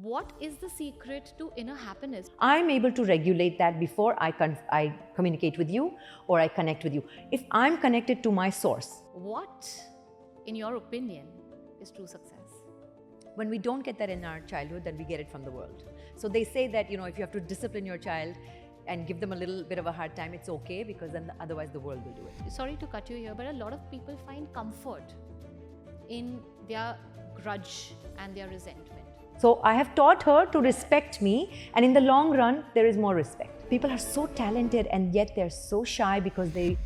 What is the secret to inner happiness? I'm able to regulate that before I communicate with you or I connect with you. If I'm connected to my source. What, in your opinion, is true success? When we don't get that in our childhood, then we get it from the world. So they say that, if you have to discipline your child and give them a little bit of a hard time, it's okay, because then otherwise the world will do it. Sorry to cut you here, but a lot of people find comfort in their grudge and their resentment. So I have taught her to respect me, and in the long run, there is more respect. People are so talented and yet they're so shy because they...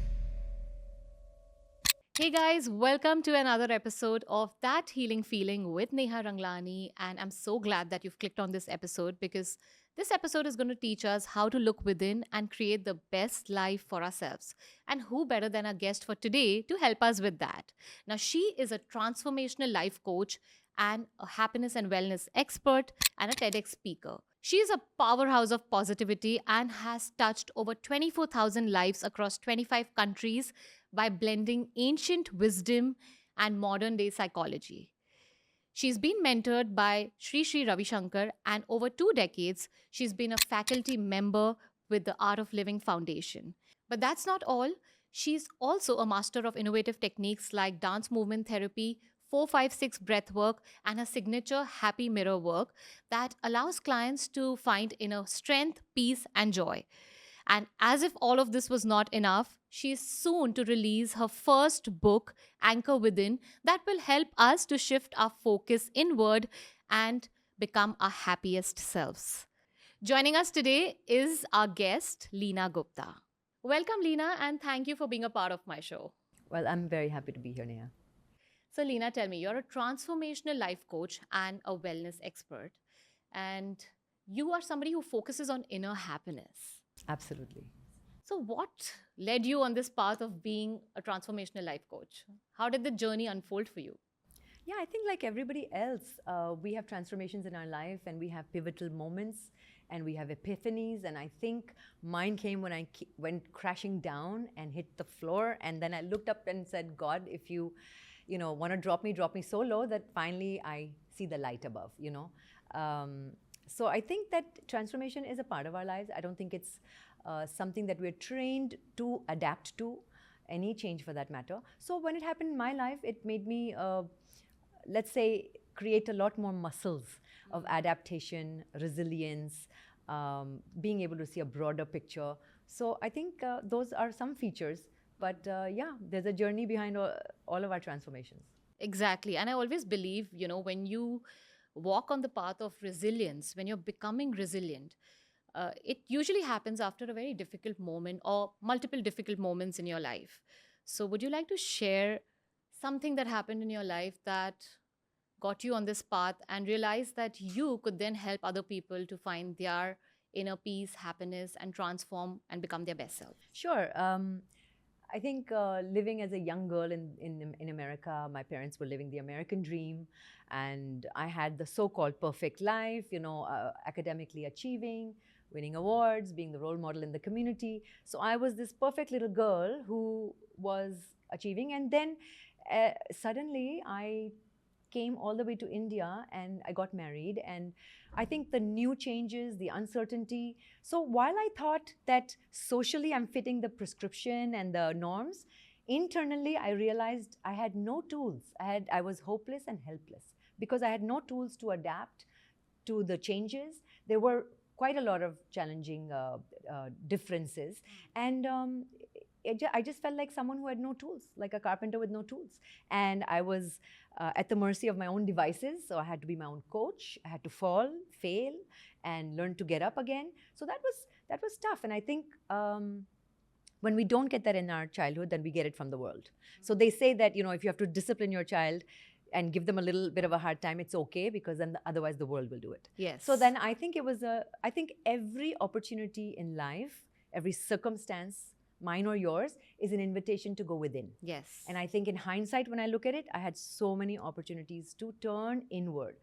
Hey guys, welcome to another episode of That Healing Feeling with Neha Ranglani. And I'm so glad that you've clicked on this episode, because this episode is going to teach us how to look within and create the best life for ourselves. And who better than our guest for today to help us with that? Now, she is a transformational life coach and a happiness and wellness expert and a TEDx speaker. She is a powerhouse of positivity and has touched over 24,000 lives across 25 countries by blending ancient wisdom and modern day psychology. She's been mentored by Sri Ravi Shankar, and over 2 decades, she's been a faculty member with the Art of Living Foundation. But that's not all. She's also a master of innovative techniques like dance movement therapy, 456 breath work, and her signature happy mirror work that allows clients to find inner strength, peace, and joy. And as if all of this was not enough, she is soon to release her first book, Anchor Within, that will help us to shift our focus inward and become our happiest selves. Joining us today is our guest, Leena Gupta. Welcome, Leena, and thank you for being a part of my show. Well, I'm very happy to be here, Neha. So, Leena, tell me, you're a transformational life coach and a wellness expert, and you are somebody who focuses on inner happiness. Absolutely. So, what led you on this path of being a transformational life coach? How did the journey unfold for you? Yeah, I think like everybody else, we have transformations in our life, and we have pivotal moments, and we have epiphanies. And I think mine came when I went crashing down and hit the floor. And then I looked up and said, God, if you want to drop me so low that finally I see the light above, So I think that transformation is a part of our lives. I don't think it's something that we're trained to adapt to, any change for that matter. So when it happened in my life, it made me, let's say, create a lot more muscles of adaptation, resilience, being able to see a broader picture. So I think those are some features. But yeah, there's a journey behind all of our transformations. Exactly. And I always believe, when you walk on the path of resilience, when you're becoming resilient, it usually happens after a very difficult moment or multiple difficult moments in your life. So, would you like to share something that happened in your life that got you on this path and realize that you could then help other people to find their inner peace, happiness, and transform and become their best self? Sure. I think living as a young girl in America, my parents were living the American dream, and I had the so-called perfect life, academically achieving, winning awards, being the role model in the community. So I was this perfect little girl who was achieving, and then suddenly I came all the way to India and I got married, and I think the new changes, the uncertainty. So while I thought that socially I'm fitting the prescription and the norms, internally I realized I had no tools. I was hopeless and helpless because I had no tools to adapt to the changes. There were quite a lot of challenging differences, and I just felt like someone who had no tools, like a carpenter with no tools. And I was at the mercy of my own devices. So I had to be my own coach. I had to fall, fail, and learn to get up again. So that was tough. And I think when we don't get that in our childhood, then we get it from the world. So they say that, if you have to discipline your child and give them a little bit of a hard time, it's okay, because then otherwise the world will do it. Yes. So then I think I think every opportunity in life, every circumstance, mine or yours, is an invitation to go within. Yes. And I think in hindsight, when I look at it, I had so many opportunities to turn inward.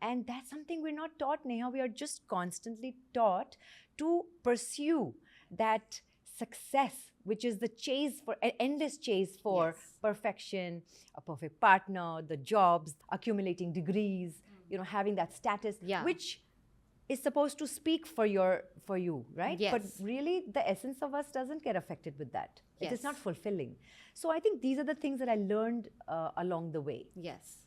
And that's something we're not taught, Neha. We are just constantly taught to pursue that success, which is the chase for, an endless chase for perfection, a perfect partner, the jobs, accumulating degrees, having that status, Yeah. which is supposed to speak for you, right? Yes. But really, the essence of us doesn't get affected with that. It is Yes. not fulfilling. So I think these are the things that I learned along the way. Yes.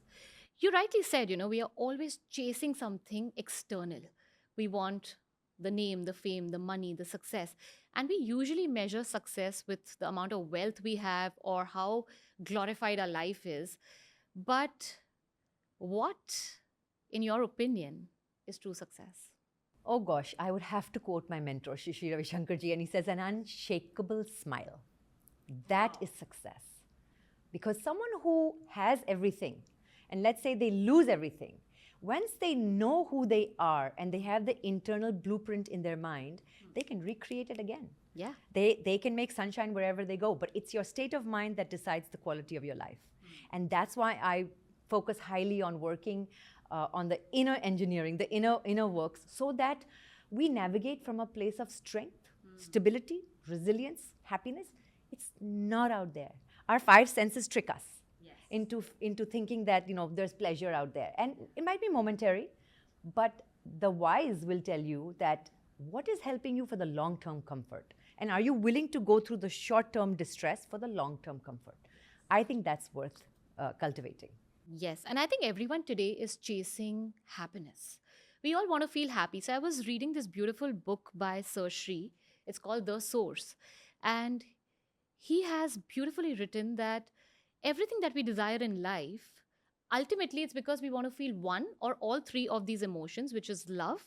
You rightly said, we are always chasing something external. We want the name, the fame, the money, the success. And we usually measure success with the amount of wealth we have or how glorified our life is. But what, in your opinion, is true success? Oh gosh, I would have to quote my mentor, Shri Ravi Shankarji, and he says, an unshakable smile. That is success. Because someone who has everything, and let's say they lose everything, once they know who they are and they have the internal blueprint in their mind, they can recreate it again. Yeah. They can make sunshine wherever they go, but it's your state of mind that decides the quality of your life. And that's why I focus highly on working on the inner engineering, the inner works, so that we navigate from a place of strength, stability, resilience, happiness. It's not out there. Our five senses trick us into thinking that there's pleasure out there, and it might be momentary, but the wise will tell you that what is helping you for the long-term comfort, and are you willing to go through the short-term distress for the long-term comfort? I think that's worth cultivating. Yes, and I think everyone today is chasing happiness. We all want to feel happy. So I was reading this beautiful book by Sir Shri. It's called The Source. And he has beautifully written that everything that we desire in life, ultimately it's because we want to feel one or all three of these emotions, which is love,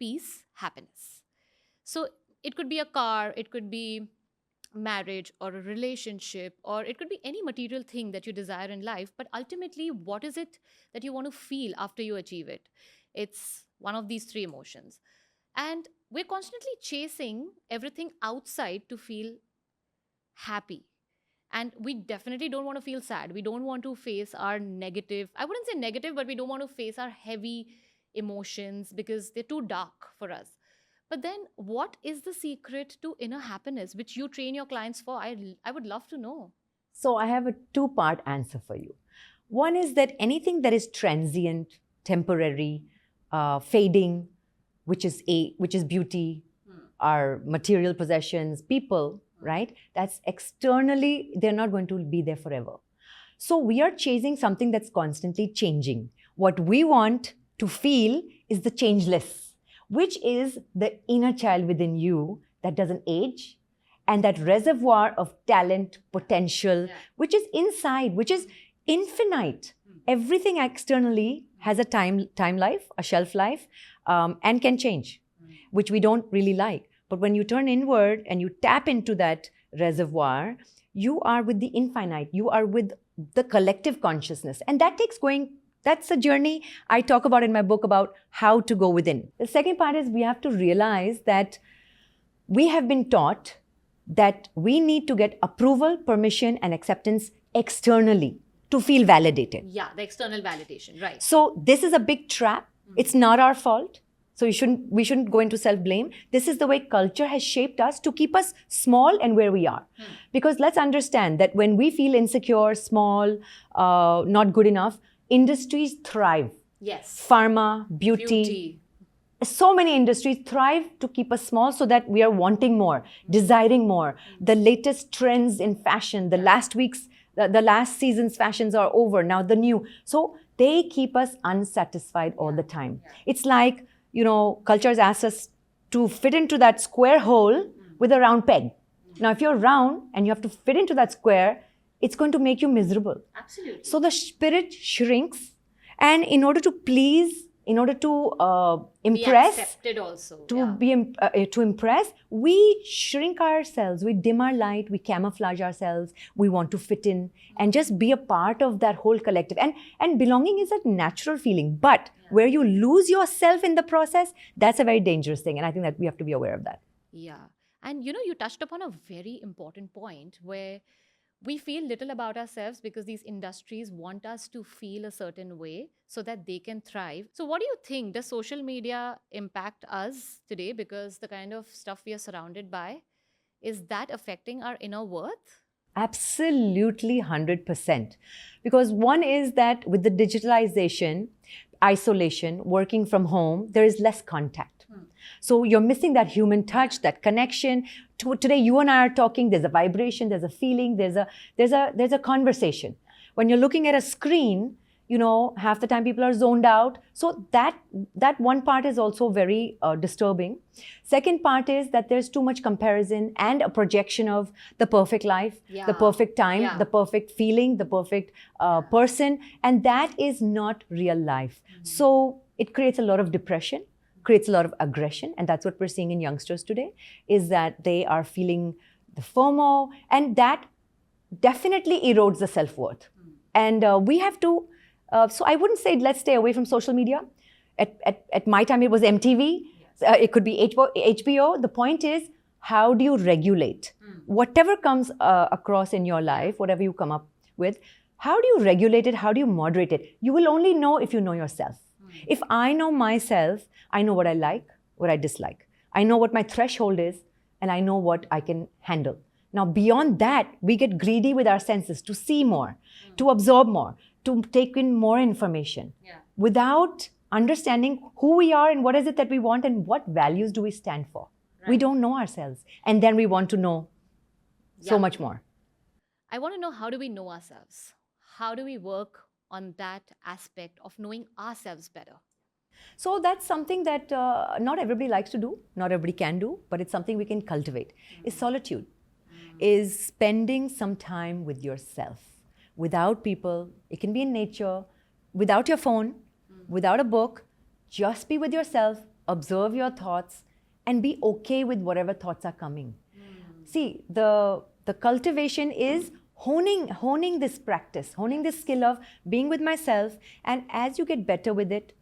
peace, happiness. So it could be a car, it could be marriage or a relationship, or it could be any material thing that you desire in life. But ultimately, what is it that you want to feel after you achieve it? It's one of these three emotions. And we're constantly chasing everything outside to feel happy. And we definitely don't want to feel sad. We don't want to face our negative, I wouldn't say negative, but we don't want to face our heavy emotions because they're too dark for us. But then, what is the secret to inner happiness, which you train your clients for? I would love to know. So I have a two-part answer for you. One is that anything that is transient, temporary, fading, which is beauty, our material possessions, people, right? That's externally, they're not going to be there forever. So we are chasing something that's constantly changing. What we want to feel is the changeless, which is the inner child within you that doesn't age, and that reservoir of talent, potential, which is inside, which is infinite. Everything externally has a time life, a shelf life, and can change, which we don't really like. But when you turn inward and you tap into that reservoir, you are with the infinite, you are with the collective consciousness. And that takes going, that's a journey I talk about in my book about how to go within. The second part is we have to realize that we have been taught that we need to get approval, permission, and acceptance externally to feel validated. Yeah, the external validation, right. So this is a big trap. It's not our fault. So we shouldn't go into self-blame. This is the way culture has shaped us to keep us small and where we are. Because let's understand that when we feel insecure, small, not good enough, industries thrive. Yes. Pharma, beauty. So many industries thrive to keep us small so that we are wanting more, desiring more. The latest trends in fashion, the last season's fashions are over, now the new. So they keep us unsatisfied all the time. It's like, culture has asked us to fit into that square hole with a round peg. Now, if you're round and you have to fit into that square, it's going to make you miserable. Absolutely. So the spirit shrinks, and in order to please, in order to impress, be accepted also. To impress, we shrink ourselves, we dim our light, we camouflage ourselves, we want to fit in and just be a part of that whole collective. And belonging is a natural feeling, but where you lose yourself in the process, that's a very dangerous thing. And I think that we have to be aware of that. Yeah. And you touched upon a very important point where we feel little about ourselves because these industries want us to feel a certain way so that they can thrive. So what do you think? Does social media impact us today because the kind of stuff we are surrounded by? Is that affecting our inner worth? Absolutely 100%. Because one is that with the digitalization, isolation, working from home, there is less contact. So you're missing that human touch, that connection. Today, you and I are talking. There's a vibration, there's a feeling, there's a conversation. When you're looking at a screen, half the time people are zoned out. So that one part is also very disturbing. Second part is that there's too much comparison and a projection of the perfect life, the perfect time, the perfect feeling, the perfect person. And that is not real life. So it creates a lot of depression, creates a lot of aggression. And that's what we're seeing in youngsters today, is that they are feeling the FOMO. And that definitely erodes the self-worth. And we have to... so I wouldn't say let's stay away from social media. At my time, it was MTV. It could be HBO. The point is, how do you regulate? Whatever comes across in your life, whatever you come up with, how do you regulate it? How do you moderate it? You will only know if you know yourself. If I know myself, I know what I like, what I dislike. I know what my threshold is, and I know what I can handle. Now, beyond that, we get greedy with our senses to see more, to absorb more, to take in more information without understanding who we are and what is it that we want and what values do we stand for. We don't know ourselves. And then we want to know so much more. I want to know, how do we know ourselves? How do we work on that aspect of knowing ourselves better? So that's something that not everybody likes to do, not everybody can do, but it's something we can cultivate. Is solitude, is spending some time with yourself. Without people, it can be in nature, without your phone, without a book, just be with yourself, observe your thoughts, and be okay with whatever thoughts are coming. See, the cultivation is honing this practice, honing this skill of being with myself, and as you get better with it,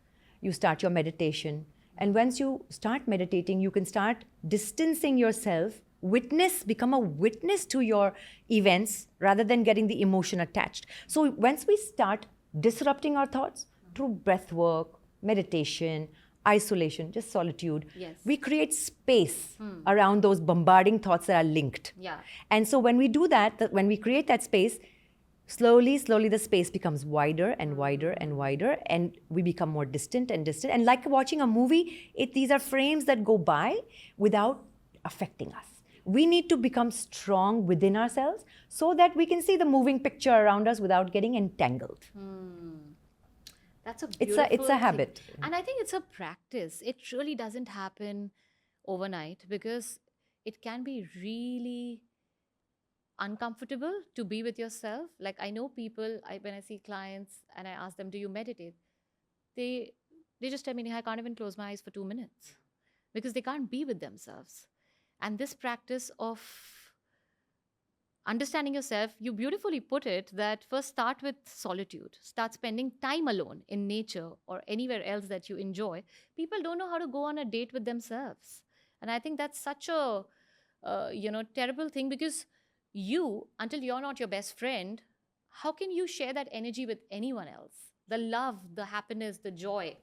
you start your meditation. And once you start meditating, you can start distancing yourself, become a witness to your events rather than getting the emotion attached. So once we start disrupting our thoughts through breath work, meditation, isolation, just solitude, we create space around those bombarding thoughts that are linked. And so when we do that, when we create that space, slowly the space becomes wider and wider and wider, and we become more distant and distant. And like watching a movie, these are frames that go by without affecting us. We need to become strong within ourselves so that we can see the moving picture around us without getting entangled. That's a beautiful it's a habit. And I think it's a practice. It really doesn't happen overnight, because it can be really uncomfortable to be with yourself. Like, I know people, when I see clients and I ask them, do you meditate? They just tell me, Neha, I can't even close my eyes for 2 minutes, because they can't be with themselves. And this practice of understanding yourself, you beautifully put it, that first start with solitude. Start spending time alone in nature or anywhere else that you enjoy. People don't know how to go on a date with themselves. And I think that's such a, terrible thing, because until you're not your best friend, how can you share that energy with anyone else? The love, the happiness, the joy.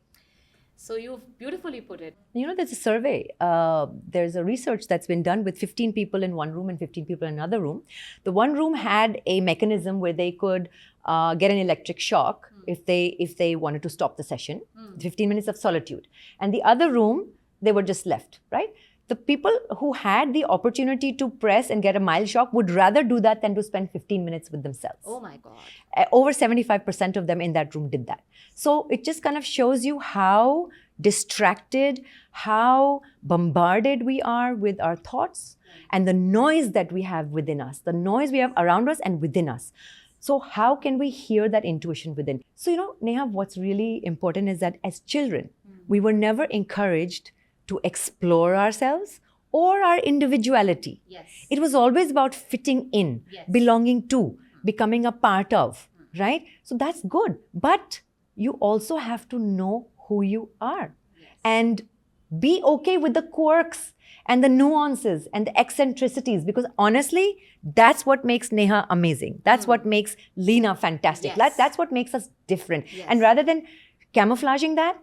So you've beautifully put it. There's a survey. There's a research that's been done with 15 people in one room and 15 people in another room. The one room had a mechanism where they could get an electric shock if they wanted to stop the session, 15 minutes of solitude. And the other room, they were just left, right? The people who had the opportunity to press and get a mild shock would rather do that than to spend 15 minutes with themselves. Oh my God. Over 75% of them in that room did that. So it just kind of shows you how distracted, how bombarded we are with our thoughts and the noise that we have within us, the noise we have around us and within us. So how can we hear that intuition within? So, Neha, what's really important is that as children, we were never encouraged to explore ourselves or our individuality. It was always about fitting in, belonging to, becoming a part of, right? So that's good. But you also have to know who you are and be okay with the quirks and the nuances and the eccentricities, because honestly, that's what makes Neha amazing. That's what makes Leena fantastic. That's what makes us different. And rather than camouflaging that,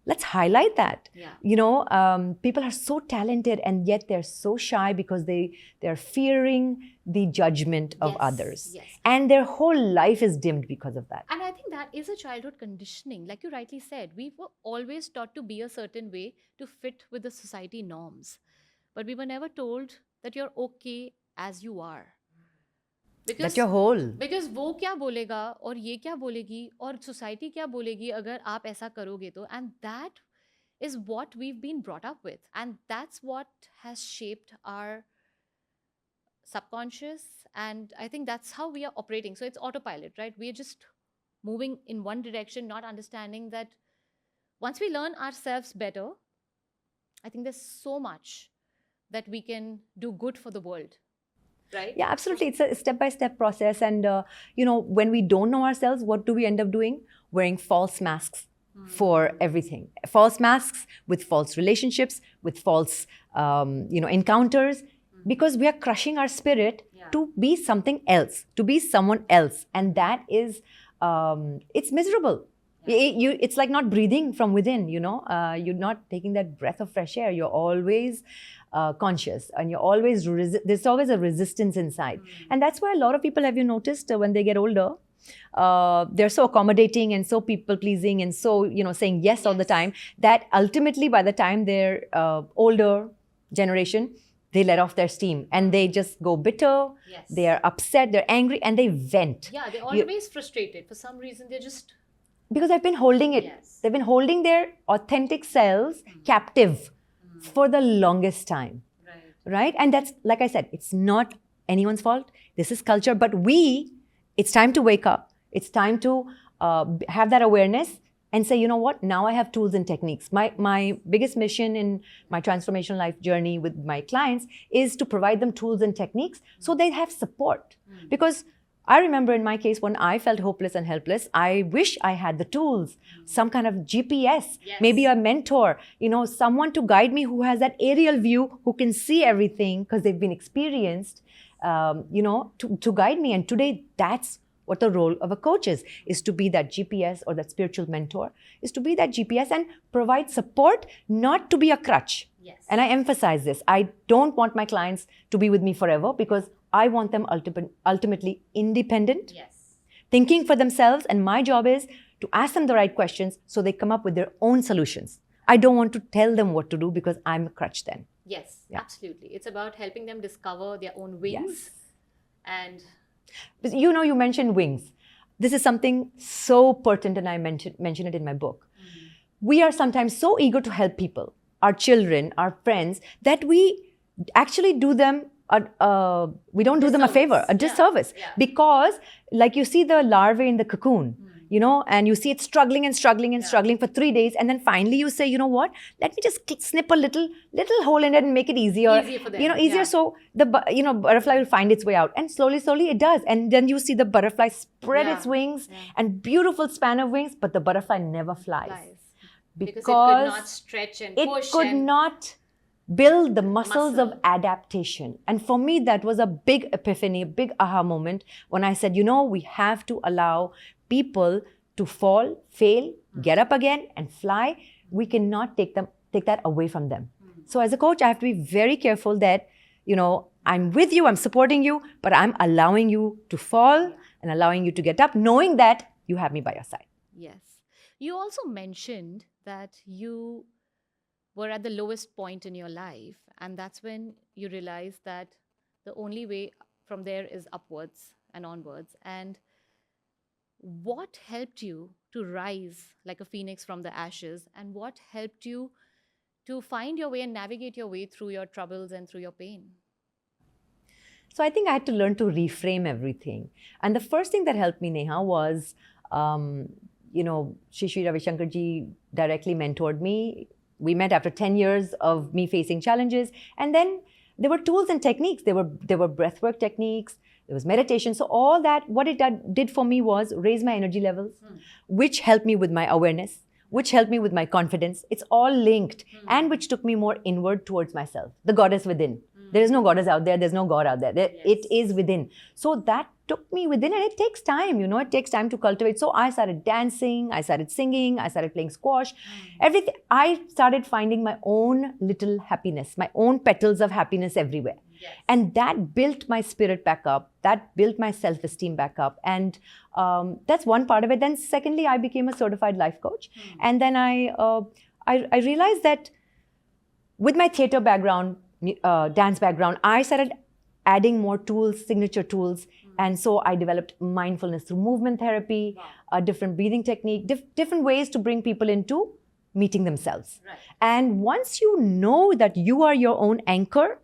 Let's highlight that. Yeah. People are so talented and yet they're so shy because they're fearing the judgment of others. Yes. And their whole life is dimmed because of that. And I think that is a childhood conditioning. Like you rightly said, we were always taught to be a certain way to fit with the society norms. But we were never told that you're okay as you are. That you're whole. Because वो क्या बोलेगा और ये क्या बोलेगी और society क्या बोलेगी अगर आप ऐसा करोगे तो and that is what we been brought up with and that's what has shaped our subconscious, and I think that's how we are operating. So it's autopilot, right? We are just moving in one direction, not understanding that once we learn ourselves better, I think there's so much that we can do good for the world. Right? Yeah, absolutely. It's a step-by-step process. And, when we don't know ourselves, what do we end up doing? Wearing false masks for everything. False masks with false relationships, with false, encounters, because we are crushing our spirit to be something else, to be someone else. And that is, it's miserable. It's like not breathing from within, you're not taking that breath of fresh air. You're always conscious, and you're always there's always a resistance inside. And that's why a lot of people, have you noticed, when they get older, they're so accommodating and so people pleasing and so saying yes all the time, that ultimately by the time they're older generation, they let off their steam and they just go bitter. They are upset, they're angry, and they vent. They're always frustrated for some reason. They're just because they've been holding it. They've been holding their authentic selves captive for the longest time. Right? And that's, like I said, it's not anyone's fault. This is culture. But it's time to wake up. It's time to have that awareness and say, you know what, now I have tools and techniques. My biggest mission in my transformational life journey with my clients is to provide them tools and techniques so they have support. Because I remember in my case, when I felt hopeless and helpless, I wish I had the tools, some kind of GPS, maybe a mentor, someone to guide me who has that aerial view, who can see everything because they've been experienced, to guide me. And today, that's what the role of a coach is to be that GPS, or that spiritual mentor, is to be that GPS and provide support, not to be a crutch. And I emphasize this. I don't want my clients to be with me forever, because I want them ultimately independent, thinking for themselves. And my job is to ask them the right questions so they come up with their own solutions. I don't want to tell them what to do, because I'm a crutch then. Absolutely. It's about helping them discover their own wings. And you mentioned wings. This is something so pertinent, and I mention it in my book. We are sometimes so eager to help people, our children, our friends, that we actually do them we don't do them a favor, a disservice. Because, like, you see the larvae in the cocoon, and you see it struggling and struggling and struggling for 3 days, and then finally you say, you know what, let me just snip a little hole in it and make it easier for them. Easier. So the butterfly will find its way out, and slowly it does. And then you see the butterfly spread its wings and beautiful span of wings, but the butterfly never flies. Because it could not stretch and push. It could not build the muscles of adaptation. And for me, that was a big epiphany, a big aha moment, when I said, we have to allow people to fall, fail, get up again, and fly. We cannot take that away from them. So as a coach, I have to be very careful that, I'm with you, I'm supporting you, but I'm allowing you to fall and allowing you to get up, knowing that you have me by your side. Yes. You also mentioned that you were at the lowest point in your life, and that's when you realized that the only way from there is upwards and onwards. And what helped you to rise like a phoenix from the ashes, and what helped you to find your way and navigate your way through your troubles and through your pain? So I think I had to learn to reframe everything. And the first thing that helped me, Neha, was, Shri Ravi Shankar ji directly mentored me. We met after 10 years of me facing challenges. And then there were tools and techniques. There were breathwork techniques. There was meditation. So all that, what it did for me was raise my energy levels, which helped me with my awareness, which helped me with my confidence. It's all linked, and which took me more inward towards myself, the goddess within. There is no goddess out there. There's no God out there. It is within. So that took me within, and it takes time, it takes time to cultivate. So I started dancing, I started singing, I started playing squash, everything. I started finding my own little happiness, my own petals of happiness everywhere. Yes. And that built my spirit back up. That built my self-esteem back up. And that's one part of it. Then secondly, I became a certified life coach. And then I realized that with my theater background, dance background, I started adding more tools, signature tools. And so I developed mindfulness through movement therapy, a different breathing technique, different ways to bring people into meeting themselves. Right. And once you know that you are your own anchor,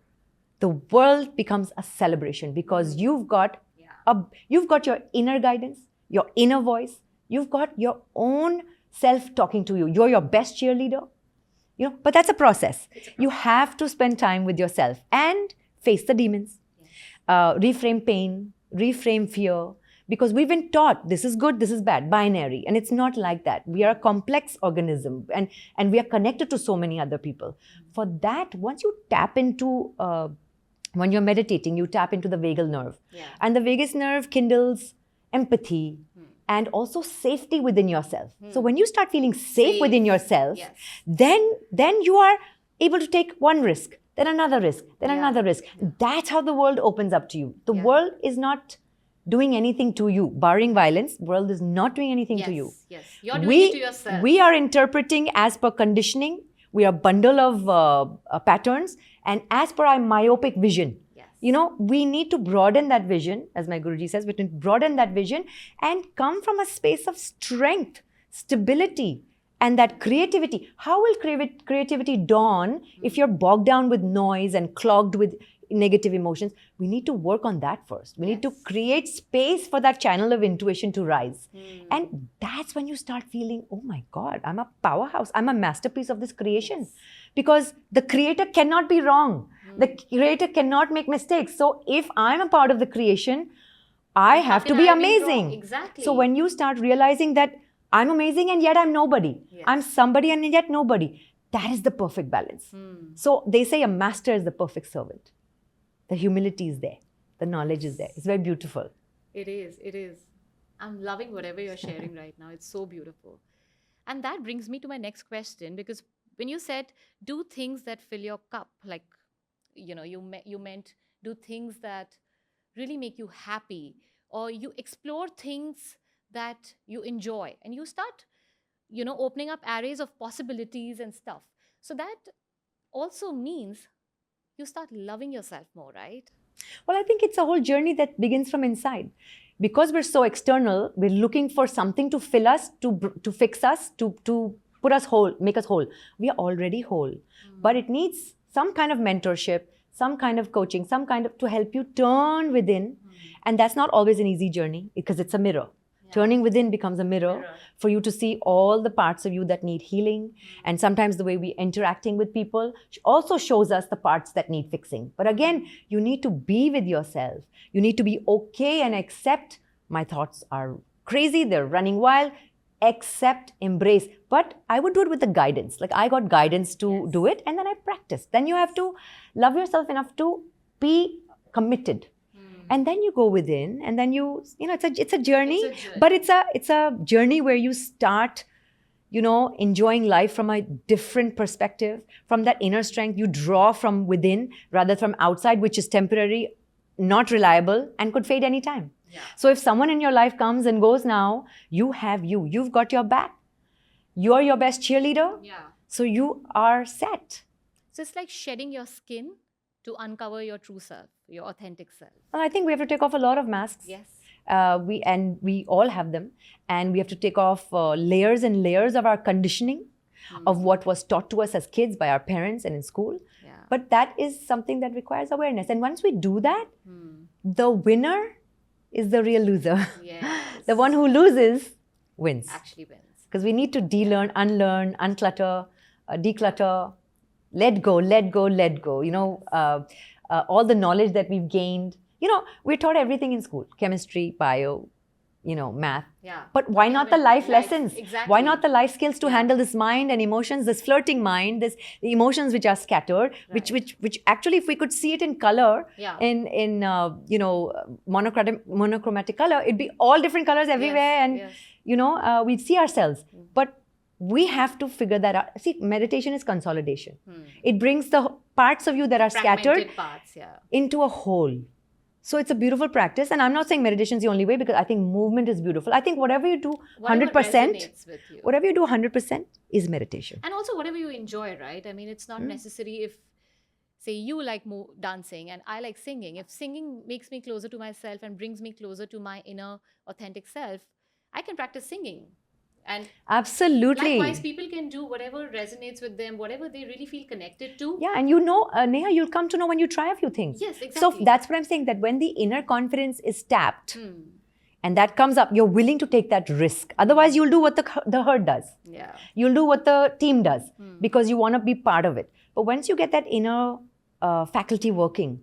the world becomes a celebration, because you've got your inner guidance, your inner voice, you've got your own self talking to you. You're your best cheerleader. But that's a process. You have to spend time with yourself and face the demons, reframe pain, reframe fear, because we've been taught this is good, this is bad, binary, and it's not like that. We are a complex organism, and we are connected to so many other people. For that, once you tap into, when you're meditating, you tap into the vagal nerve, and the vagus nerve kindles empathy and also safety within yourself. So when you start feeling safe within yourself, then you are able to take one risk, then another risk, then another risk. That's how the world opens up to you. The world is not doing anything to you. Barring violence, the world is not doing anything to you. Yes, you're doing it to yourself. We are interpreting as per conditioning. We are a bundle of patterns, and as per our myopic vision. We need to broaden that vision, as my Guruji says, we need to broaden that vision and come from a space of strength, stability, and that creativity. How will creativity dawn if you're bogged down with noise and clogged with negative emotions? We need to work on that first. We need to create space for that channel of intuition to rise. And that's when you start feeling, oh my God, I'm a powerhouse. I'm a masterpiece of this creation. Because the creator cannot be wrong. The creator cannot make mistakes. So if I'm a part of the creation, I have to be amazing. Exactly. So when you start realizing that I'm amazing and yet I'm nobody. I'm somebody and yet nobody. That is the perfect balance. So they say a master is the perfect servant. The humility is there. The knowledge is there. It's very beautiful. It is. It is. I'm loving whatever you're sharing right now. It's so beautiful. And that brings me to my next question, because when you said do things that fill your cup, like, you meant do things that really make you happy, or you explore things that you enjoy, and you start, opening up arrays of possibilities and stuff. So that also means you start loving yourself more, right? Well, I think it's a whole journey that begins from inside. Because we're so external, we're looking for something to fill us, to fix us, to put us whole, make us whole. We are already whole. But it needs some kind of mentorship, some kind of coaching, some kind of to help you turn within. And that's not always an easy journey, because it's a mirror. Turning within becomes a mirror for you to see all the parts of you that need healing. And sometimes the way we're interacting with people also shows us the parts that need fixing. But again, you need to be with yourself. You need to be okay and accept my thoughts are crazy, they're running wild. Accept, embrace. But I would do it with the guidance. Like, I got guidance to do it, and then I practice. Then you have to love yourself enough to be committed. And then you go within, and then it's a journey. But it's a journey where you start, enjoying life from a different perspective, from that inner strength you draw from within rather from outside, which is temporary, not reliable, and could fade anytime. So if someone in your life comes and goes now, you have you. You've got your back. You're your best cheerleader. So you are set. So it's like shedding your skin to uncover your true self, your authentic self. Well, I think we have to take off a lot of masks. Yes. We all have them. And we have to take off layers and layers of our conditioning, of what was taught to us as kids by our parents and in school. But that is something that requires awareness. And once we do that, the winner is the real loser. The one who loses wins. Actually wins. Because we need to de-learn, unlearn, unclutter, declutter, let go, let go, let go. All the knowledge that we've gained. We're taught everything in school. Chemistry, bio, math. Yeah. But why not the life lessons? Exactly. Why not the life skills to handle this mind and emotions, this flirting mind, the emotions which are scattered, which actually, if we could see it in color, in monochromatic color, it'd be all different colors everywhere, and we'd see ourselves. But we have to figure that out. See, meditation is consolidation. It brings the parts of you that are scattered into a whole. So it's a beautiful practice. And I'm not saying meditation is the only way, because I think movement is beautiful. I think whatever you do 100%, whatever you do 100% is meditation. And also whatever you enjoy, right? I mean, it's not necessary if, say, you like dancing and I like singing. If singing makes me closer to myself and brings me closer to my inner authentic self, I can practice singing. And absolutely, likewise, people can do whatever resonates with them, whatever they really feel connected to. Yeah, and Neha, you'll come to know when you try a few things. Yes, exactly. So that's what I'm saying, that when the inner confidence is tapped and that comes up, you're willing to take that risk. Otherwise, you'll do what the herd does. Yeah. You'll do what the team does because you want to be part of it. But once you get that inner faculty working,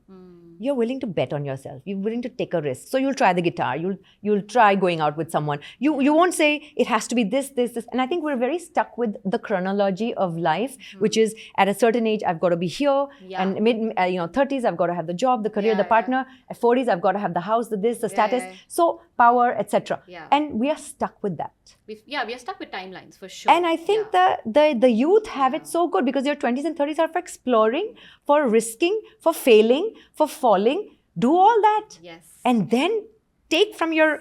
you're willing to bet on yourself. You're willing to take a risk. So you'll try the guitar. You'll try going out with someone. You won't say it has to be this. And I think we're very stuck with the chronology of life, which is at a certain age I've got to be here, and mid 30s I've got to have the job, the career, the partner. At 40s I've got to have the house, the status. So power, etc. And we are stuck with that. We are stuck with timelines for sure. And I think the youth have it so good, because your 20s and 30s are for exploring, for risking, for failing, for falling. Do all that. Yes. And then take from your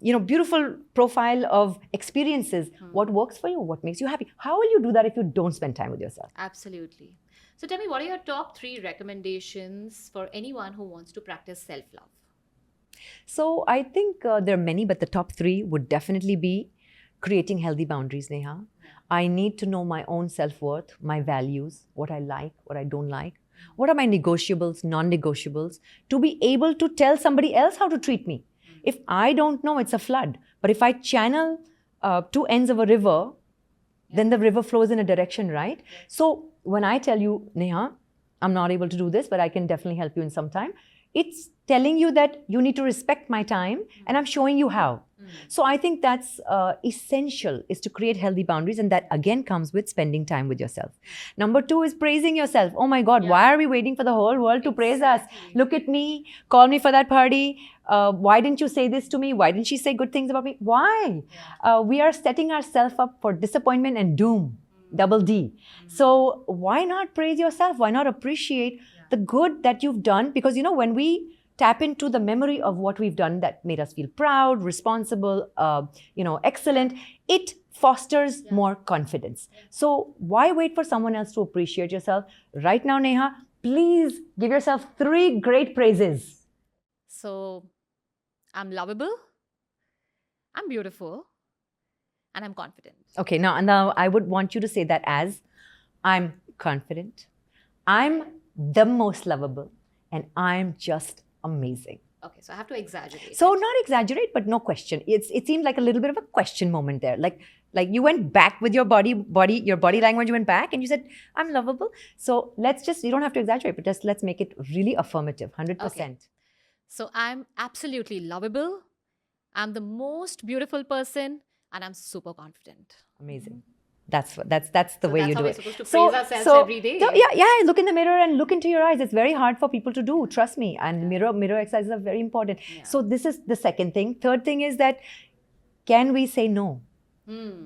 beautiful profile of experiences what works for you, what makes you happy. How will you do that if you don't spend time with yourself? Absolutely. So tell me, what are your top 3 recommendations for anyone who wants to practice self-love? So I think there are many, but the top 3 would definitely be creating healthy boundaries, Neha. I need to know my own self-worth, my values, what I like, what I don't like. What are my negotiables, non-negotiables, to be able to tell somebody else how to treat me. If I don't know, it's a flood. But if I channel 2 ends of a river, then the river flows in a direction, right? So when I tell you, Neha, I'm not able to do this, but I can definitely help you in some time, it's telling you that you need to respect my time, and I'm showing you how. So I think that's essential, is to create healthy boundaries, and that again comes with spending time with yourself. Number 2 is praising yourself. Oh my God, why are we waiting for the whole world to praise us? Look at me, call me for that party. Why didn't you say this to me? Why didn't she say good things about me? Why? We are setting ourselves up for disappointment and doom, double D. So why not praise yourself? Why not appreciate the good that you've done? Because, when we tap into the memory of what we've done that made us feel proud, responsible, excellent, it fosters more confidence. So why wait for someone else to appreciate yourself? Right now, Neha, please give yourself 3 great praises. So I'm lovable, I'm beautiful, and I'm confident. Okay, now I would want you to say that as, I'm confident, I'm the most lovable, and I'm just amazing. Okay, so I have to exaggerate. So not exaggerate, but no question. It seemed like a little bit of a question moment there. Like you went back with your body language, you went back and you said, I'm lovable. So you don't have to exaggerate, but just let's make it really affirmative, 100%. Okay. So I'm absolutely lovable, I'm the most beautiful person, and I'm super confident. Amazing. That's the way you do it. That's how we're supposed to praise ourselves every day. Yeah, look in the mirror and look into your eyes. It's very hard for people to do, trust me. And mirror exercises are very important. Yeah. So this is the second thing. Third thing is that, can we say no?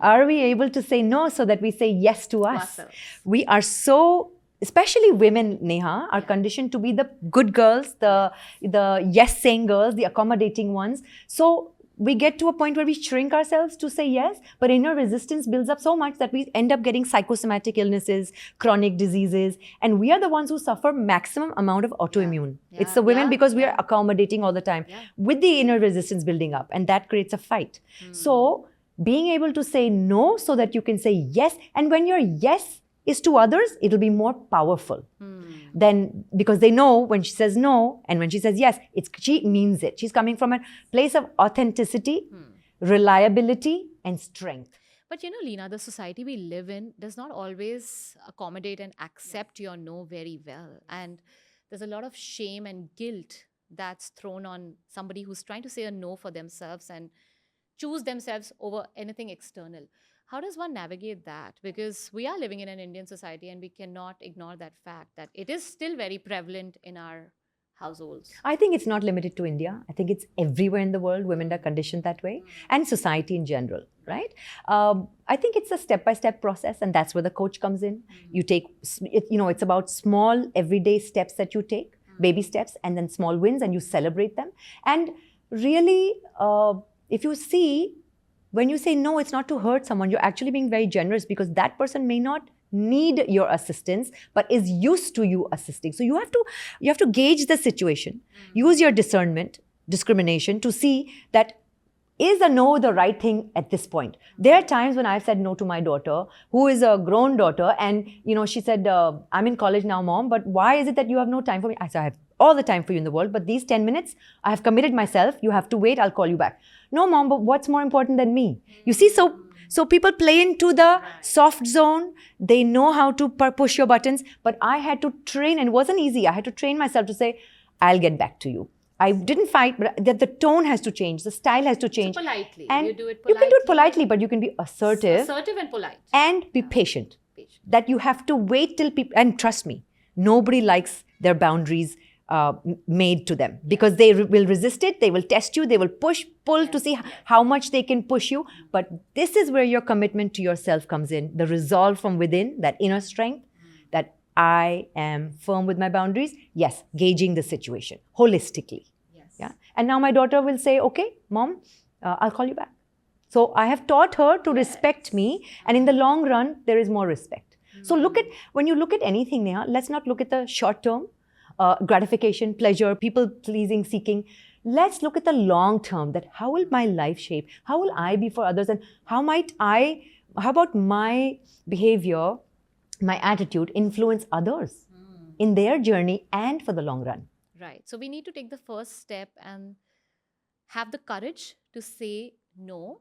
Are we able to say no so that we say yes to us? We are so, especially women, Neha, are conditioned to be the good girls, the yes-saying girls, the accommodating ones. So we get to a point where we shrink ourselves to say yes, but inner resistance builds up so much that we end up getting psychosomatic illnesses, chronic diseases, and we are the ones who suffer maximum amount of autoimmune. It's the women, because we are accommodating all the time with the inner resistance building up, and that creates a fight. So being able to say no so that you can say yes, and when your yes is to others, it'll be more powerful. Then, because they know when she says no and when she says yes, she means it. She's coming from a place of authenticity, reliability, and strength. But Leena, the society we live in does not always accommodate and accept your no very well. And there's a lot of shame and guilt that's thrown on somebody who's trying to say a no for themselves. And choose themselves over anything external. How does one navigate that? Because we are living in an Indian society and we cannot ignore that fact that it is still very prevalent in our households. I think it's not limited to India. I think it's everywhere in the world. Women are conditioned that way, and society in general, right? I think it's a step-by-step process, and that's where the coach comes in. You take, it's about small, everyday steps that you take, baby steps, and then small wins, and you celebrate them. And really, if you see, when you say no, it's not to hurt someone. You're actually being very generous because that person may not need your assistance but is used to you assisting. So you have to gauge the situation, use your discrimination to see that is a no the right thing at this point. There are times when I've said no to my daughter, who is a grown daughter, and she said, I'm in college now, Mom, but why is it that you have no time for me? I said, I have all the time for you in the world, but these 10 minutes I have committed myself. You have to wait. I'll call you back. No, Mom, but what's more important than me? You see, so people play into the soft zone. They know how to push your buttons. But I had to train, and it wasn't easy. I had to train myself to say, I'll get back to you. I didn't fight, but that the tone has to change. The style has to change. So politely. And you do it politely. You can do it politely, but you can be assertive. Assertive and polite. And be patient. That you have to wait till people, and trust me, nobody likes their boundaries made to them because they will resist it. They will test you. They will pull to see how much they can push you. But this is where your commitment to yourself comes in. The resolve from within, that inner strength, that I am firm with my boundaries. Yes, gauging the situation holistically. Yes. Yeah. And now my daughter will say, okay, Mom, I'll call you back. So I have taught her to respect me. And in the long run, there is more respect. So when you look at anything, Neha, let's not look at the short term. Gratification, pleasure, people pleasing, seeking. Let's look at the long term, that how will my life shape? How will I be for others? And how about my behavior, my attitude influence others in their journey and for the long run? Right. So we need to take the first step and have the courage to say no.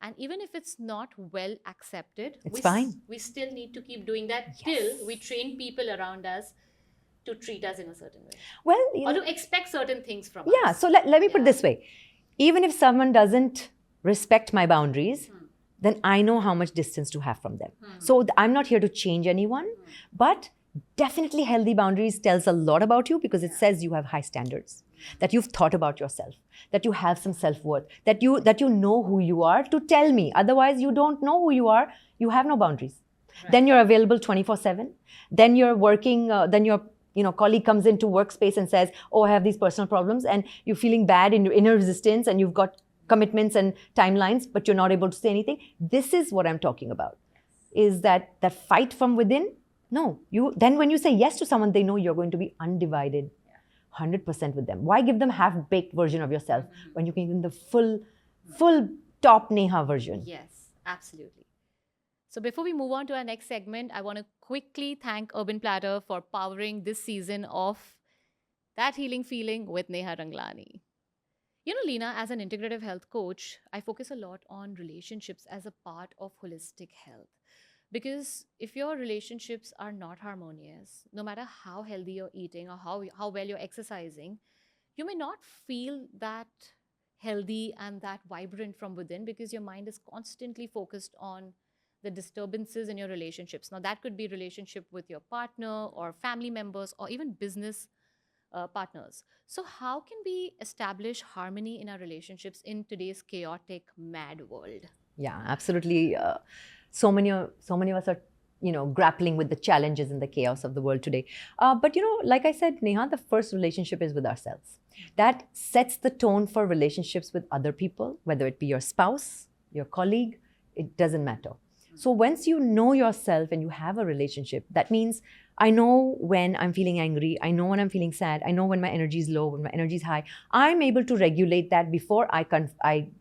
And even if it's not well accepted, it's fine. We still need to keep doing that till we train people around us to treat us in a certain way. Well, or to expect certain things from us. Yeah, so let me put it this way. Even if someone doesn't respect my boundaries, then I know how much distance to have from them. So I'm not here to change anyone, but definitely healthy boundaries tells a lot about you because it says you have high standards, that you've thought about yourself, that you have some self-worth, that you know who you are to tell me. Otherwise, you don't know who you are, you have no boundaries. Right. Then you're available 24/7. Then you're working, then your colleague comes into workspace and says, oh, I have these personal problems, and you're feeling bad in your inner resistance and you've got commitments and timelines, but you're not able to say anything. This is what I'm talking about, is that fight from within. No, then when you say yes to someone, they know you're going to be undivided, 100% with them. Why give them half-baked version of yourself when you can give them the full top Neha version? Yes, absolutely. So before we move on to our next segment, I want to quickly thank Urban Platter for powering this season of That Healing Feeling with Neha Ranglani. Leena, as an integrative health coach, I focus a lot on relationships as a part of holistic health. Because if your relationships are not harmonious, no matter how healthy you're eating or how well you're exercising, you may not feel that healthy and that vibrant from within because your mind is constantly focused on the disturbances in your relationships. Now, that could be relationship with your partner or family members or even business partners. So how can we establish harmony in our relationships in today's chaotic, mad world? Yeah, absolutely. So many of us are, grappling with the challenges and the chaos of the world today. But, like I said, Neha, the first relationship is with ourselves. That sets the tone for relationships with other people, whether it be your spouse, your colleague, it doesn't matter. So once you know yourself and you have a relationship, that means I know when I'm feeling angry, I know when I'm feeling sad, I know when my energy is low, when my energy is high. I'm able to regulate that before I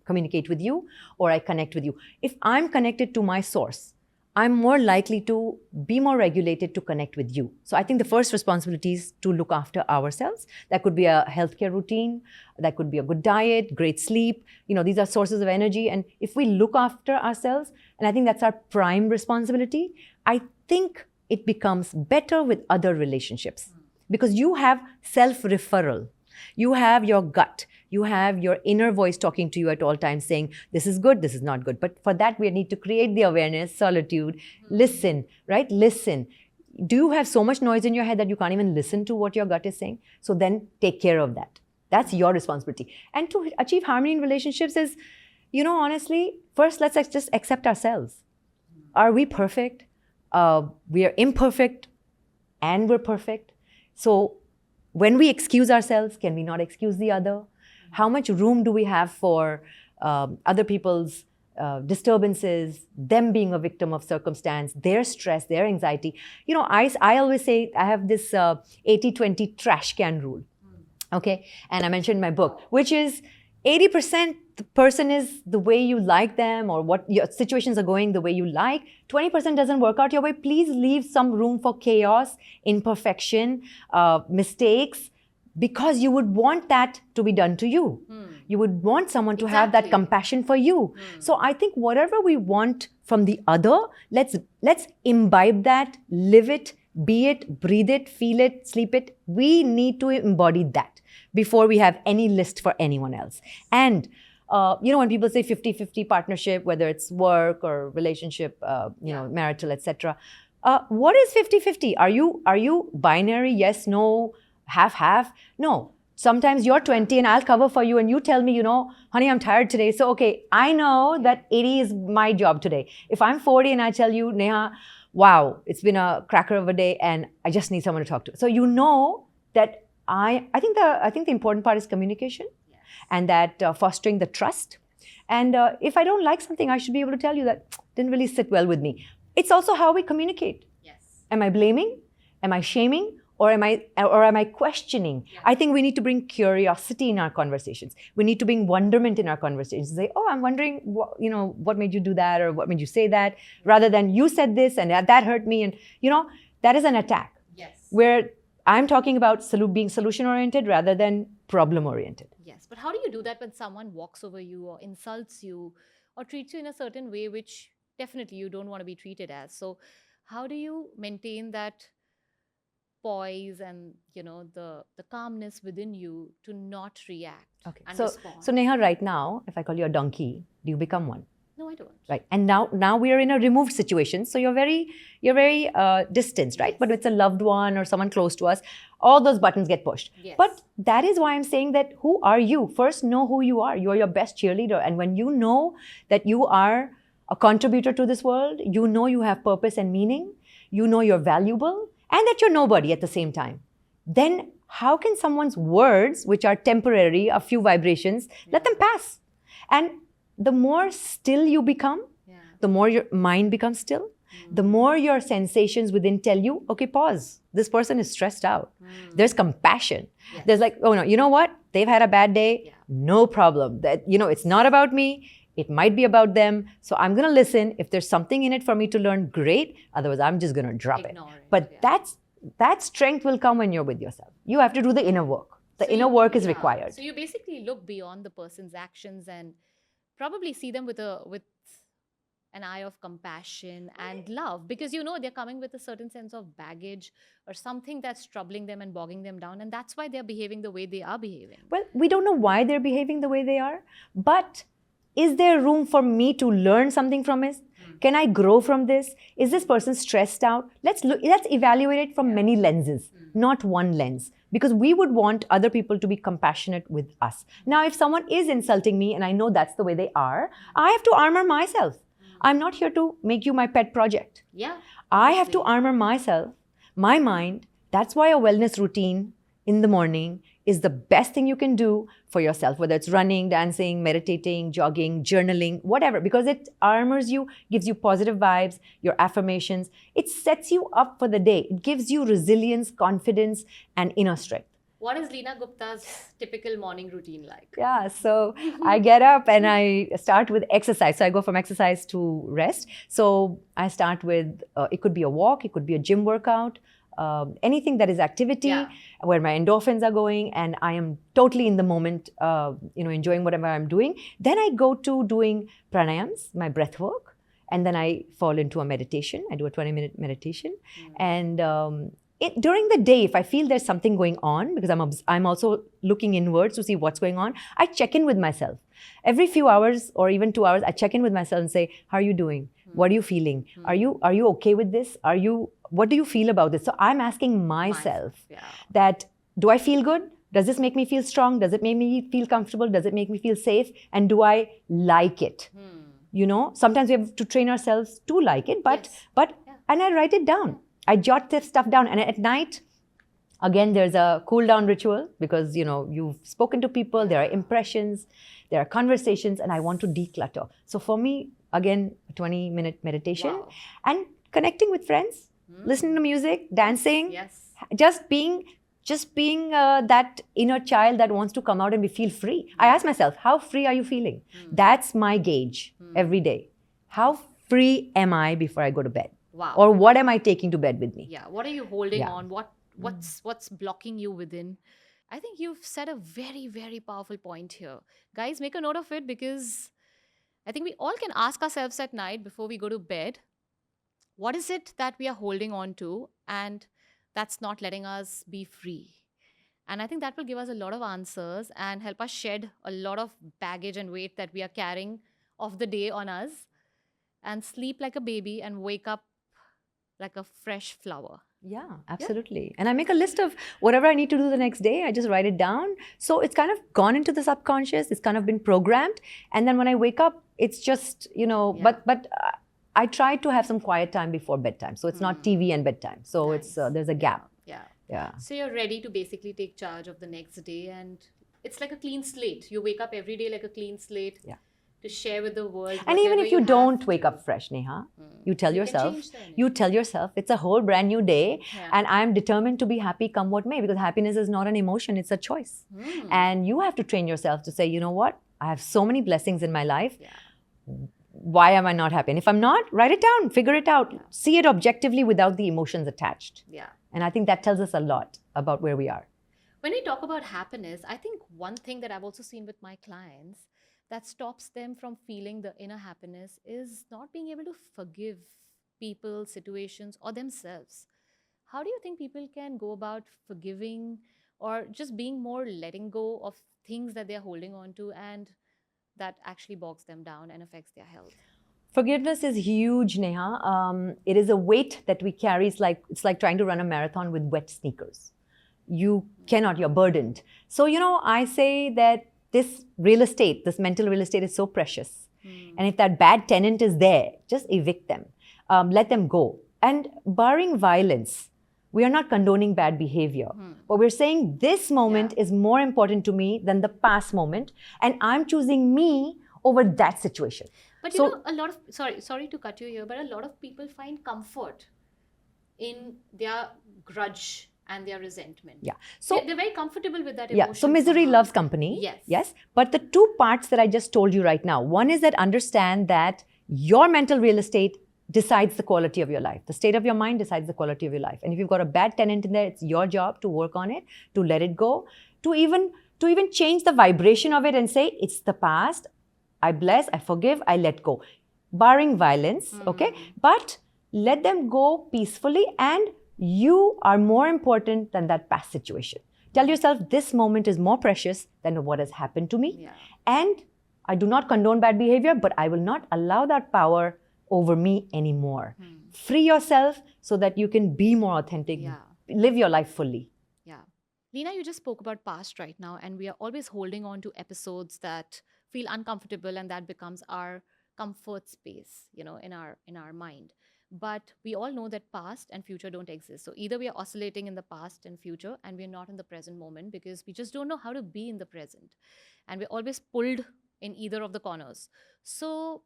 communicate with you or I connect with you. If I'm connected to my source, I'm more likely to be more regulated to connect with you. So I think the first responsibility is to look after ourselves. That could be a healthcare routine. That could be a good diet, great sleep. These are sources of energy. And if we look after ourselves, and I think that's our prime responsibility, I think it becomes better with other relationships because you have self-referral. You have your gut. You have your inner voice talking to you at all times saying, this is good, this is not good. But for that, we need to create the awareness, solitude, listen, right? Listen. Do you have so much noise in your head that you can't even listen to what your gut is saying? So then take care of that. That's your responsibility. And to achieve harmony in relationships is, honestly, first let's just accept ourselves. Are we perfect? We are imperfect and we're perfect. So when we excuse ourselves, can we not excuse the other? How much room do we have for other people's disturbances, them being a victim of circumstance, their stress, their anxiety? I always say I have this 80-20 trash can rule. Okay, and I mentioned in my book, which is 80% the person is the way you like them, or what your situations are going the way you like. 20% doesn't work out your way. Please leave some room for chaos, imperfection, mistakes, because you would want that to be done to you. You would want someone to have that compassion for you. So I think whatever we want from the other, let's imbibe that, live it, be it, breathe it, feel it, sleep it. We need to embody that before we have any list for anyone else. And when people say 50-50 partnership, whether it's work or relationship, marital, etc. What is 50-50? Are you binary? Yes, no, half? No. Sometimes you're 20 and I'll cover for you and you tell me, honey, I'm tired today. So, okay, I know that 80 is my job today. If I'm 40 and I tell you, Neha, wow, it's been a cracker of a day and I just need someone to talk to. So that I think the important part is communication. Yes. And that fostering the trust. And if I don't like something, I should be able to tell you that didn't really sit well with me. It's also how we communicate. Yes. Am I blaming? Am I shaming? Or am I questioning? Yeah. I think we need to bring curiosity in our conversations. We need to bring wonderment in our conversations. Say, oh, I'm wondering, what made you do that, or what made you say that, rather than you said this and that hurt me, and that is an attack. Yes. Where I'm talking about being solution-oriented rather than problem-oriented. Yes, but how do you do that when someone walks over you or insults you or treats you in a certain way which definitely you don't want to be treated as? So how do you maintain that poise and the calmness within you to not react? Okay. So Neha, right now, if I call you a donkey, do you become one? No, I don't. Right. And now we are in a removed situation. So you're very distanced, right? Yes. But it's a loved one or someone close to us. All those buttons get pushed. Yes. But that is why I'm saying that who are you? First, know who you are. You're your best cheerleader. And when you know that you are a contributor to this world, you have purpose and meaning, you're valuable, and that you're nobody at the same time, then how can someone's words, which are temporary, a few vibrations, let them pass? And the more still you become, the more your mind becomes still, the more your sensations within tell you, okay, pause. This person is stressed out. There's compassion. Yes. There's like, oh no, you know what? They've had a bad day. Yeah. No problem. That, it's not about me. It might be about them. So I'm going to listen. If there's something in it for me to learn, great. Otherwise, I'm just going to drop it. But that strength will come when you're with yourself. You have to do the inner work. The inner work is required. So you basically look beyond the person's actions and probably see them with an eye of compassion and love, because they're coming with a certain sense of baggage or something that's troubling them and bogging them down, and that's why they're behaving the way they are behaving. Well, we don't know why they're behaving the way they are, but is there room for me to learn something from it? Can I grow from this? Is this person stressed out? Let's evaluate it from many lenses, not one lens. Because we would want other people to be compassionate with us. Now, if someone is insulting me and I know that's the way they are, I have to armor myself. I'm not here to make you my pet project. Yeah. I have to armor myself, my mind. That's why a wellness routine in the morning is the best thing you can do for yourself, whether it's running, dancing, meditating, jogging, journaling, whatever, because it armors you, gives you positive vibes, your affirmations. It sets you up for the day. It gives you resilience, confidence, and inner strength. What is Leena Gupta's typical morning routine like? Yeah, so I get up and I start with exercise. So I go from exercise to rest. So I start with, it could be a walk, it could be a gym workout, anything that is activity, where my endorphins are going and I am totally in the moment, enjoying whatever I'm doing. Then I go to doing pranayams, my breath work, and then I fall into a meditation. I do a 20-minute meditation. And during the day, if I feel there's something going on, because I'm also looking inwards to see what's going on, I check in with myself. Every few hours or even 2 hours, I check in with myself and say, how are you doing? What are you feeling? Are you okay with this? What do you feel about this? So I'm asking myself that, do I feel good? Does this make me feel strong? Does it make me feel comfortable? Does it make me feel safe? And do I like it? Sometimes we have to train ourselves to like it, and I write it down. I jot this stuff down. And at night, again, there's a cool down ritual because, you've spoken to people, there are impressions, there are conversations, and I want to declutter. So for me, again, a 20-minute meditation and connecting with friends, listening to music, dancing, just being that inner child that wants to come out and feel free. I ask myself, how free are you feeling? That's my gauge every day. How free am I before I go to bed? Wow. Or what am I taking to bed with me? Yeah. What are you holding on? What's blocking you within? I think you've said a very, very powerful point here. Guys, make a note of it, because I think we all can ask ourselves at night before we go to bed, what is it that we are holding on to and that's not letting us be free? And I think that will give us a lot of answers and help us shed a lot of baggage and weight that we are carrying of the day on us, and sleep like a baby and wake up like a fresh flower. Yeah, absolutely. And I make a list of whatever I need to do the next day. I just write it down. So it's kind of gone into the subconscious. It's kind of been programmed. And then when I wake up, it's just, but I try to have some quiet time before bedtime. So it's not TV and bedtime. So it's there's a gap. Yeah. So you're ready to basically take charge of the next day, and it's like a clean slate. You wake up every day like a clean slate. Yeah. To share with the world. And even if you don't wake up fresh, Neha, you tell yourself it's a whole brand new day, and I'm determined to be happy come what may, because happiness is not an emotion, it's a choice. And you have to train yourself to say, you know what, I have so many blessings in my life. Why am I not happy? And if I'm not, write it down, figure it out, see it objectively without the emotions attached. And I think that tells us a lot about where we are. When we talk about happiness, I think one thing that I've also seen with my clients that stops them from feeling the inner happiness is not being able to forgive people, situations, or themselves. How do you think people can go about forgiving or just being more letting go of things that they're holding on to and that actually bogs them down and affects their health? Forgiveness is huge, Neha. It is a weight that we carry. It's like trying to run a marathon with wet sneakers. You cannot, you're burdened. So, I say that this mental real estate is so precious. And if that bad tenant is there, just evict them. Let them go. And barring violence, we are not condoning bad behavior. But we're saying this moment is more important to me than the past moment. And I'm choosing me over that situation. But a lot of, sorry to cut you here, but a lot of people find comfort in their grudge and their resentment. So they're very comfortable with that emotion. So misery loves company. Yes. But the two parts that I just told you right now, one is that understand that your mental real estate decides the quality of your life. The state of your mind decides the quality of your life. And if you've got a bad tenant in there, it's your job to work on it, to let it go, to even change the vibration of it and say, it's the past. I bless, I forgive, I let go. Barring violence, okay? But let them go peacefully, and you are more important than that past situation. Tell yourself this moment is more precious than what has happened to me. And I do not condone bad behavior, but I will not allow that power over me anymore. Free yourself so that you can be more authentic, live your life fully. Leena, you just spoke about past right now, and we are always holding on to episodes that feel uncomfortable, and that becomes our comfort space, in our mind. But we all know that past and future don't exist. So either we are oscillating in the past and future, and we're not in the present moment because we just don't know how to be in the present. And we're always pulled in either of the corners. So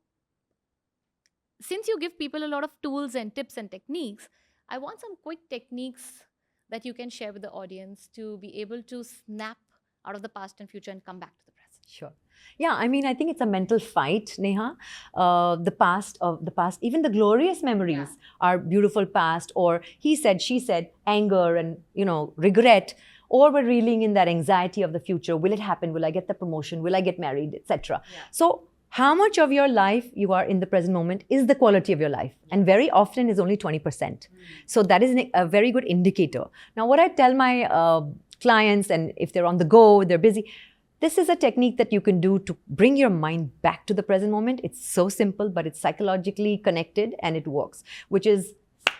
since you give people a lot of tools and tips and techniques, I want some quick techniques that you can share with the audience to be able to snap out of the past and future and come back to the present. Sure. Yeah, I think it's a mental fight, Neha. The past, even the glorious memories are beautiful past, or he said, she said, anger and, regret, or we're reeling in that anxiety of the future. Will it happen? Will I get the promotion? Will I get married, etc. So How much of your life you are in the present moment is the quality of your life, and very often is only 20%. So that is a very good indicator. Now, what I tell my clients, and if they're on the go, they're busy, this is a technique that you can do to bring your mind back to the present moment. It's so simple, but it's psychologically connected and it works, which is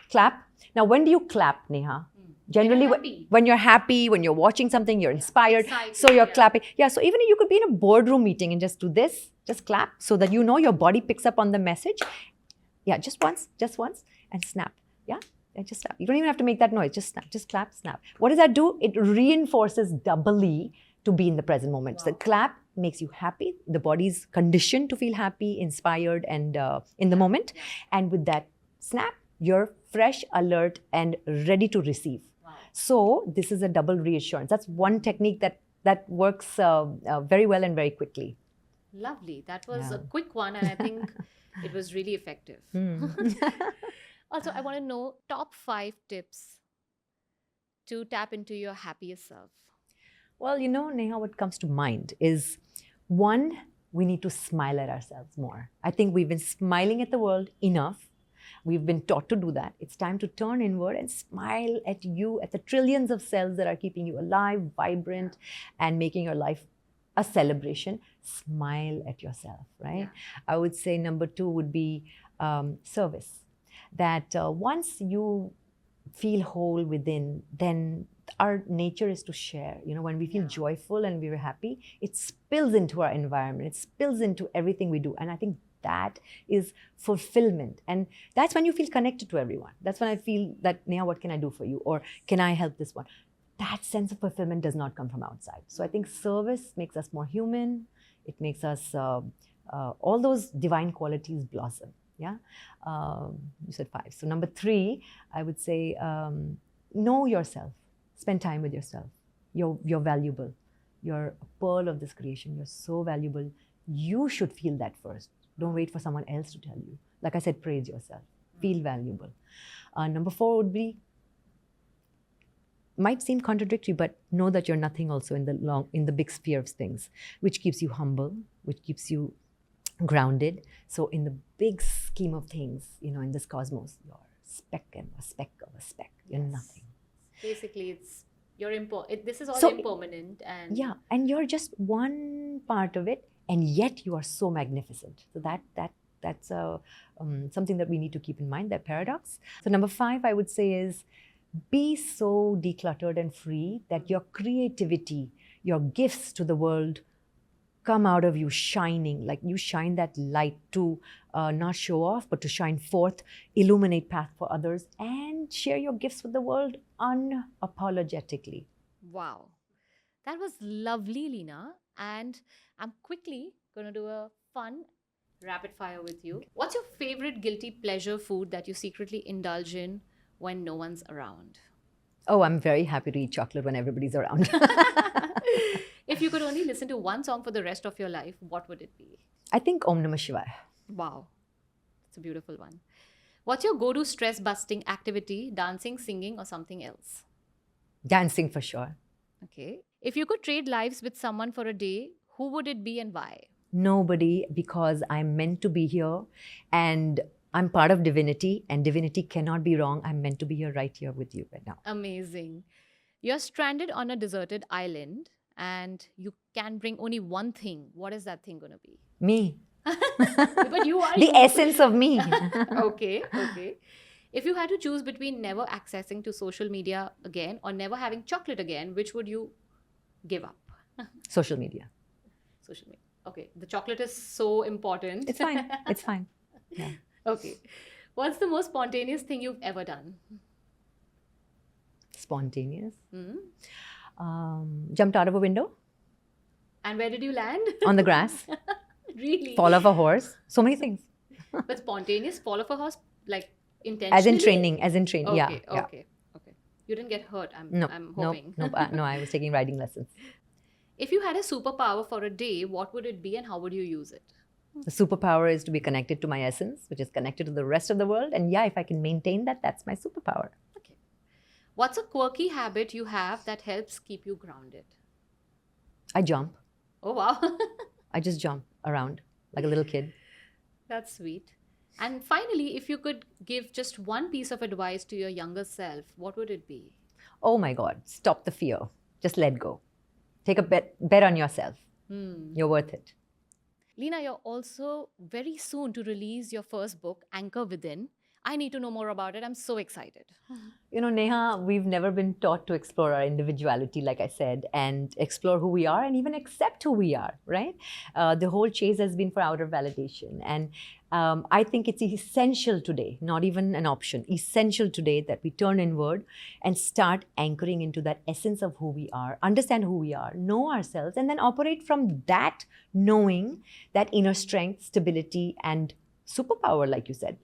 clap. Now, when do you clap, Neha? Generally, when you're happy, when you're watching something, you're inspired, Excited, so you're clapping. Yeah, so even you could be in a boardroom meeting and just do this, just clap, so that you know your body picks up on the message. Yeah, just once, and snap. Yeah, and just snap. You don't even have to make that noise. Just snap, just clap, snap. What does that do? It reinforces doubly to be in the present moment. Wow. So clap makes you happy. The body's conditioned to feel happy, inspired, and in the moment. And with that snap, you're fresh, alert, and ready to receive. Wow. So this is a double reassurance. That's one technique that works very well and very quickly. Lovely. That was a quick one, and I think it was really effective. Also, I want to know top 5 tips to tap into your happiest self. Well, Neha, what comes to mind is, one, we need to smile at ourselves more. I think we've been smiling at the world enough. We've been taught to do that. It's time to turn inward and smile at you, at the trillions of cells that are keeping you alive, vibrant, and making your life a celebration. Smile at yourself, right? Yeah. I would say number 2 would be service. That once you feel whole within, then our nature is to share. When we feel joyful and we're happy, it spills into our environment. It spills into everything we do. And I think that is fulfillment. And that's when you feel connected to everyone. That's when I feel that, Neha, what can I do for you? Or can I help this one? That sense of fulfillment does not come from outside. So I think service makes us more human. It makes us, all those divine qualities blossom. Yeah. You said 5. So number 3, I would say, know yourself. Spend time with yourself. You're valuable. You're a pearl of this creation. You're so valuable. You should feel that first. Don't wait for someone else to tell you. Like I said, praise yourself. Feel valuable. Number 4 would be, might seem contradictory, but know that you're nothing also in the big sphere of things, which keeps you humble, which keeps you grounded. So in the big scheme of things, in this cosmos, you're a speck of a speck. You're nothing. Basically, this is all impermanent, and and you're just one part of it, and yet you are so magnificent. So that's something that we need to keep in mind, that paradox. So number 5, I would say, is be so decluttered and free that your creativity, your gifts to the world come out of you shining, like you shine that light to not show off, but to shine forth, illuminate path for others, and share your gifts with the world unapologetically. Wow. That was lovely, Leena. And I'm quickly going to do a fun rapid fire with you. What's your favorite guilty pleasure food that you secretly indulge in when no one's around? Oh, I'm very happy to eat chocolate when everybody's around. If you could only listen to one song for the rest of your life, what would it be? I think Om Namah Shivaya. Wow. It's a beautiful one. What's your go-to stress-busting activity? Dancing, singing, or something else? Dancing for sure. Okay. If you could trade lives with someone for a day, who would it be and why? Nobody, because I'm meant to be here and I'm part of divinity, and divinity cannot be wrong. I'm meant to be right here with you right now. Amazing. You're stranded on a deserted island and you can bring only one thing. What is that thing going to be? Me. But you are the essence of me. Okay. If you had to choose between never accessing to social media again or never having chocolate again, which would you give up? Social media. Social media. Okay. The chocolate is so important. It's fine. It's fine. Yeah. Okay. What's the most spontaneous thing you've ever done? Spontaneous? Jumped out of a window. And where did you land? On the grass. Really? Fall off a horse. So many things. But spontaneous, fall off a horse, like intentionally? As in training. Okay, yeah. Okay. You didn't get hurt, I'm hoping. No, I was taking riding lessons. If you had a superpower for a day, what would it be and how would you use it? The superpower is to be connected to my essence, which is connected to the rest of the world. And if I can maintain that, that's my superpower. Okay. What's a quirky habit you have that helps keep you grounded? I jump. Oh, wow. I just jump around. like a little kid. That's sweet. And finally, if you could give just one piece of advice to your younger self, what would it be? Oh my God, stop the fear. Just let go. Take a bet on yourself. You're worth it. Leena, you're also very soon to release your first book, Anchor Within. I need to know more about it. I'm so excited. You know, Neha, we've never been taught to explore our individuality, like I said, and explore who we are and even accept who we are, right? The whole chase has been for outer validation. And I think it's essential today, not even an option, essential today that we turn inward and start anchoring into that essence of who we are, understand who we are, know ourselves, and then operate from that knowing, that inner strength, stability, and superpower, like you said.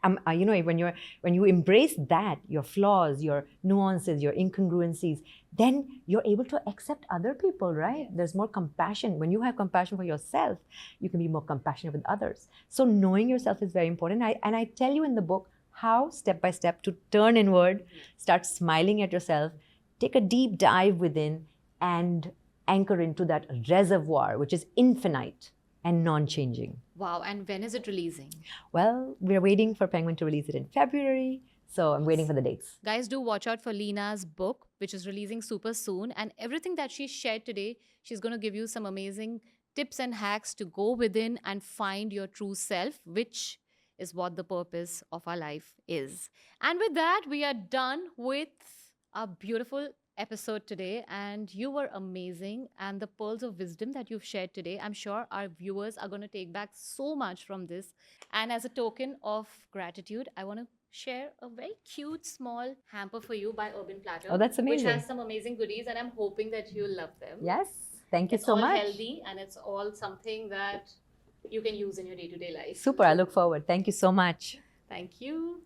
You know, when you embrace that, your flaws, your nuances, your incongruencies, then you're able to accept other people, right? There's more compassion. When you have compassion for yourself, you can be more compassionate with others. So knowing yourself is very important. And I tell you in the book how, step by step, to turn inward, start smiling at yourself, take a deep dive within, and anchor into that reservoir, which is infinite and non-changing. Wow, and when is it releasing? Well, we're waiting for Penguin to release it in February, so I'm waiting for the dates. Guys, do watch out for Leena's book, which is releasing super soon. And everything that she shared today, she's going to give you some amazing tips and hacks to go within and find your true self, which is what the purpose of our life is. And with that, we are done with a beautiful episode today. And you were amazing. And the pearls of wisdom that you've shared today, I'm sure our viewers are going to take back so much from this. And as a token of gratitude, I want to share a very cute small hamper for you by Urban Platter. Oh, that's amazing. Which has some amazing goodies, and I'm hoping that you'll love them. Yes, thank you It's so all much. healthy, and it's all something that you can use in your day-to-day life. Super, I look forward. Thank you so much. Thank you.